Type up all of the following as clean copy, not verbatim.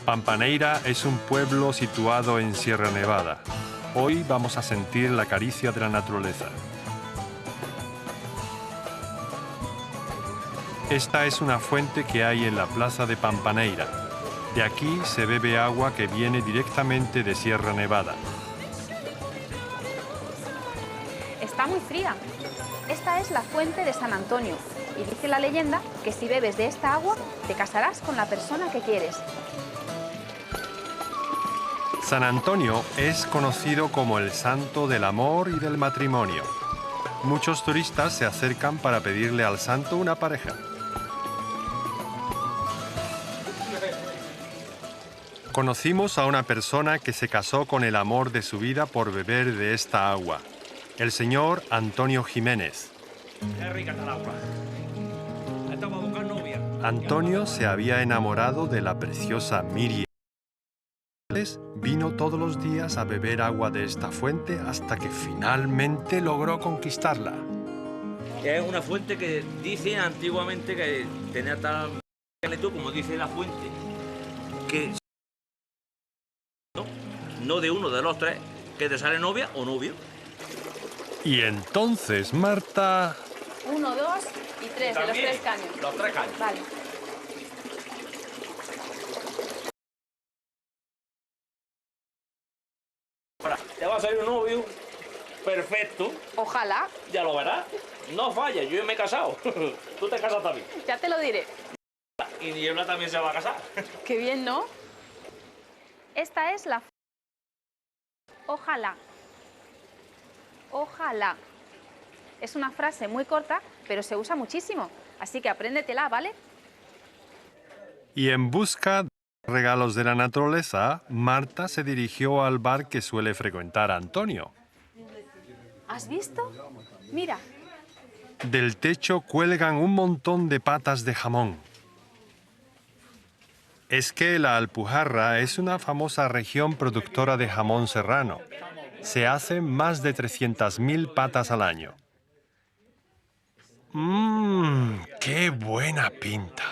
Pampaneira es un pueblo situado en Sierra Nevada. Hoy vamos a sentir la caricia de la naturaleza. Esta es una fuente que hay en la plaza de Pampaneira. De aquí se bebe agua que viene directamente de Sierra Nevada. Está muy fría. Esta es la fuente de San Antonio y dice la leyenda que si bebes de esta agua te casarás con la persona que quieres. San Antonio es conocido como el santo del amor y del matrimonio. Muchos turistas se acercan para pedirle al santo una pareja. Conocimos a una persona que se casó con el amor de su vida por beber de esta agua, el señor Antonio Jiménez. Qué rica está el agua. Estamos a buscar novia. Antonio se había enamorado de la preciosa Miriam. Vino todos los días a beber agua de esta fuente hasta que finalmente logró conquistarla. Es una fuente que dice antiguamente que tenía tal magnitud, como dice la fuente, que no de uno de los tres, que te sale novia o novio. Y entonces Marta... 1, 2 y 3, de los 3 caños. Los 3 caños. Vale. Ahora, te va a salir un novio perfecto. Ojalá. Ya lo verás. No falla, yo me he casado. Tú te casas también. Ya te lo diré. Y Niebla también se va a casar. Qué bien, ¿no? Esta es la... Ojalá. Ojalá. Es una frase muy corta, pero se usa muchísimo. Así que apréndetela, ¿vale? Y en busca de regalos de la naturaleza, Marta se dirigió al bar que suele frecuentar Antonio. ¿Has visto? Mira. Del techo cuelgan un montón de patas de jamón. Es que la Alpujarra es una famosa región productora de jamón serrano. Se hacen más de 300.000 patas al año. ¡Qué buena pinta!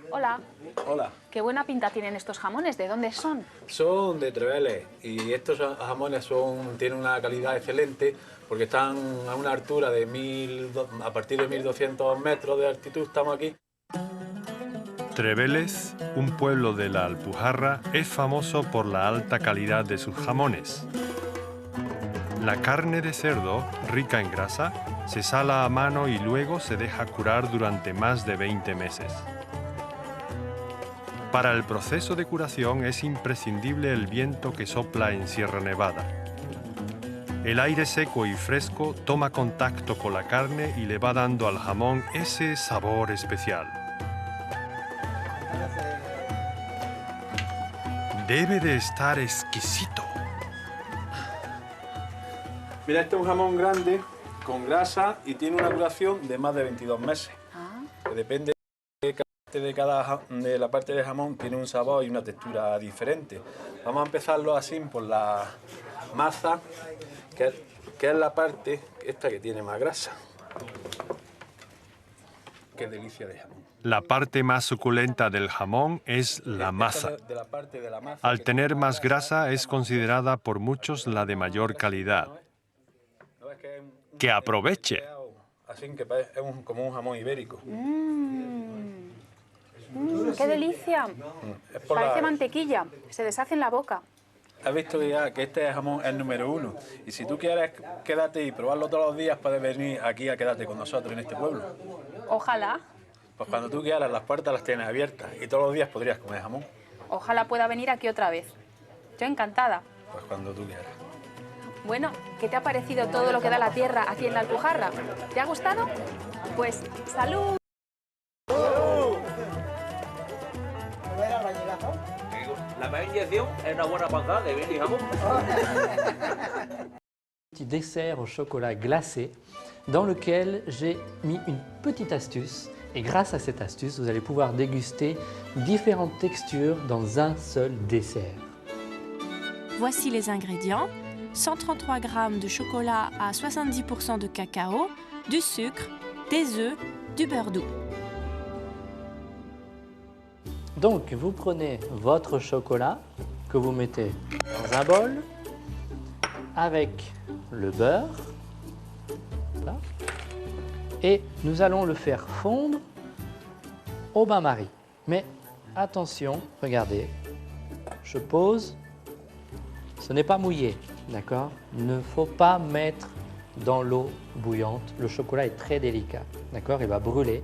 Hola. Hola, Qué buena pinta tienen estos jamones. ¿De dónde son? son de Treveles y estos jamones tienen una calidad excelente porque están a una altura de a partir de 1200 metros de altitud, estamos aquí. Treveles, un pueblo de la Alpujarra, es famoso por la alta calidad de sus jamones. La carne de cerdo, rica en grasa, se sala a mano y luego se deja curar durante más de 20 meses. Para el proceso de curación es imprescindible el viento que sopla en Sierra Nevada. El aire seco y fresco toma contacto con la carne y le va dando al jamón ese sabor especial. Debe de estar exquisito. Mira, este es un jamón grande, con grasa y tiene una duración de más de 22 meses. Que depende de la parte del jamón, tiene un sabor y una textura diferente. Vamos a empezarlo así por la masa, que es la parte esta que tiene más grasa. Qué delicia de jamón. La parte más suculenta del jamón es la masa. Al tener más grasa es considerada por muchos la de mayor calidad. ¡Que aproveche! Así que es como un jamón ibérico. ¡Qué delicia! Parece mantequilla. Se deshace en la boca. Has visto ya que este jamón es el número 1. Y si tú quieres quedarte y probarlo todos los días, puedes venir aquí a quedarte con nosotros en este pueblo. Ojalá. Pues cuando tú quieras, las puertas las tienes abiertas y todos los días podrías comer jamón. Ojalá pueda venir aquí otra vez. Yo encantada. Pues cuando tú quieras. Bueno, ¿qué te ha parecido todo lo que da la tierra aquí en la Alpujarra? ¿Te ha gustado? Pues, ¡salud! La mejor inyección es una buena panzada de bien y jamón. Petit dessert au chocolat glacé dans lequel j'ai mis une petite astuce et grâce à cette astuce vous allez pouvoir déguster différentes textures dans un seul dessert. Voici les ingrédients. 133 g de chocolat à 70% de cacao, du sucre, des œufs, du beurre doux. Donc, vous prenez votre chocolat que vous mettez dans un bol avec le beurre. Voilà. Et nous allons le faire fondre au bain-marie. Mais attention, regardez, je pose, ce n'est pas mouillé, d'accord? Il ne faut pas mettre dans l'eau bouillante. Le chocolat est très délicat, d'accord? Il va brûler.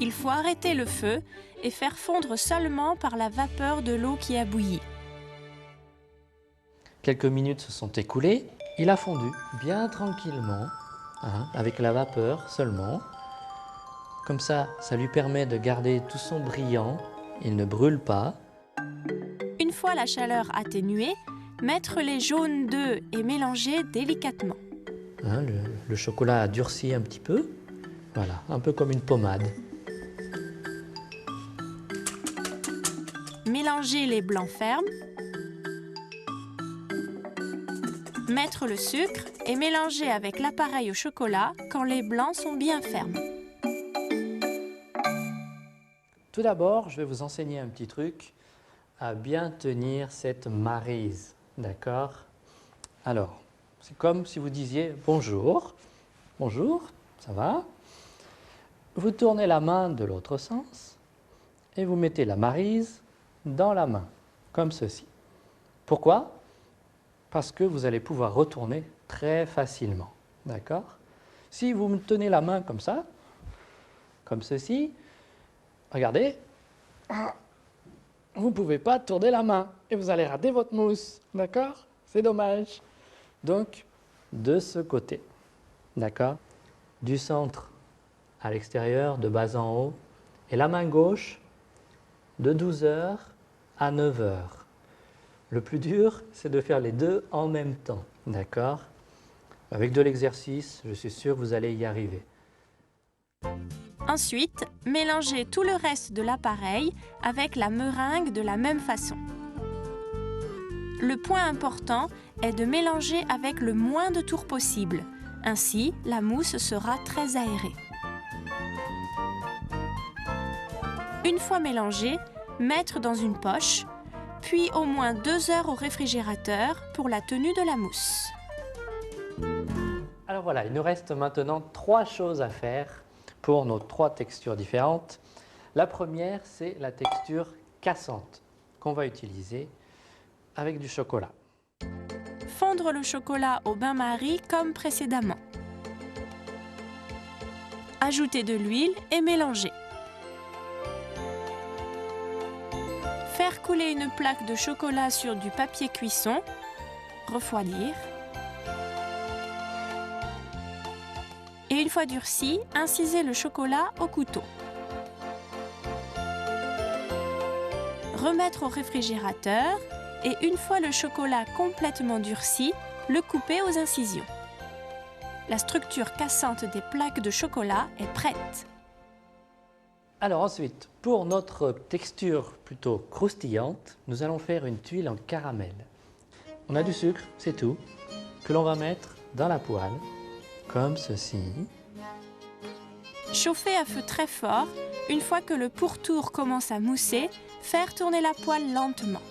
Il faut arrêter le feu et faire fondre seulement par la vapeur de l'eau qui a bouilli. Quelques minutes se sont écoulées. Il a fondu bien tranquillement, hein, avec la vapeur seulement. Comme ça, ça lui permet de garder tout son brillant. Il ne brûle pas. Une fois la chaleur atténuée, mettre les jaunes d'œufs et mélanger délicatement. Hein, le chocolat a durci un petit peu. Voilà, un peu comme une pommade. Mélanger les blancs fermes. Mettre le sucre et mélanger avec l'appareil au chocolat quand les blancs sont bien fermes. Tout d'abord, je vais vous enseigner un petit truc à bien tenir cette maryse, d'accord? Alors, c'est comme si vous disiez bonjour, bonjour, ça va? Vous tournez la main de l'autre sens et vous mettez la maryse dans la main, comme ceci. Pourquoi? Parce que vous allez pouvoir retourner très facilement, d'accord? Si vous me tenez la main comme ça, comme ceci, regardez, vous ne pouvez pas tourner la main et vous allez rater votre mousse, d'accord? C'est dommage. Donc, de ce côté, d'accord? Du centre à l'extérieur, de bas en haut, et la main gauche de 12h à 9h. Le plus dur, c'est de faire les deux en même temps, d'accord? Avec de l'exercice, je suis sûr que vous allez y arriver. Ensuite, mélangez tout le reste de l'appareil avec la meringue de la même façon. Le point important est de mélanger avec le moins de tours possible. Ainsi, la mousse sera très aérée. Une fois mélangé, mettre dans une poche, puis au moins 2 heures au réfrigérateur pour la tenue de la mousse. Alors voilà, il nous reste maintenant 3 choses à faire pour nos 3 textures différentes. La première, c'est la texture cassante qu'on va utiliser avec du chocolat. Fondre le chocolat au bain-marie comme précédemment. Ajouter de l'huile et mélanger. Faire couler une plaque de chocolat sur du papier cuisson. Refroidir. Et une fois durci, inciser le chocolat au couteau. Remettre au réfrigérateur et une fois le chocolat complètement durci, le couper aux incisions. La structure cassante des plaques de chocolat est prête. Alors ensuite, pour notre texture plutôt croustillante, nous allons faire une tuile en caramel. On a du sucre, c'est tout, que l'on va mettre dans la poêle, comme ceci. Chauffer à feu très fort, une fois que le pourtour commence à mousser, faire tourner la poêle lentement.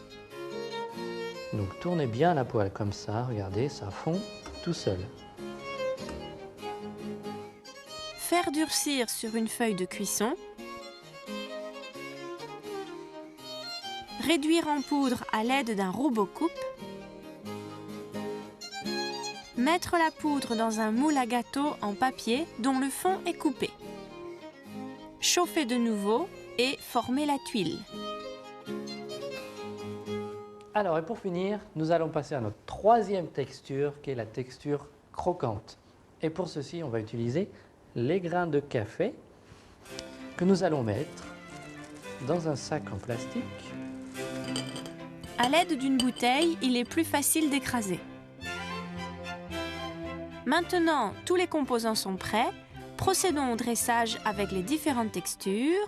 Donc tournez bien la poêle comme ça, regardez, ça fond tout seul. Faire durcir sur une feuille de cuisson. Réduire en poudre à l'aide d'un robot coupe. Mettre la poudre dans un moule à gâteau en papier dont le fond est coupé. Chauffer de nouveau et former la tuile. Alors, et pour finir, nous allons passer à notre 3e texture, qui est la texture croquante. Et pour ceci, on va utiliser les grains de café que nous allons mettre dans un sac en plastique. À l'aide d'une bouteille, il est plus facile d'écraser. Maintenant, tous les composants sont prêts. Procédons au dressage avec les différentes textures.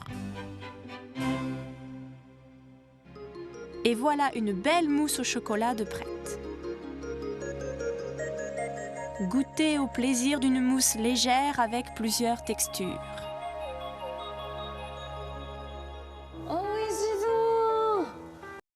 Et voilà une belle mousse au chocolat de prête. Goûtez au plaisir d'une mousse légère avec plusieurs textures.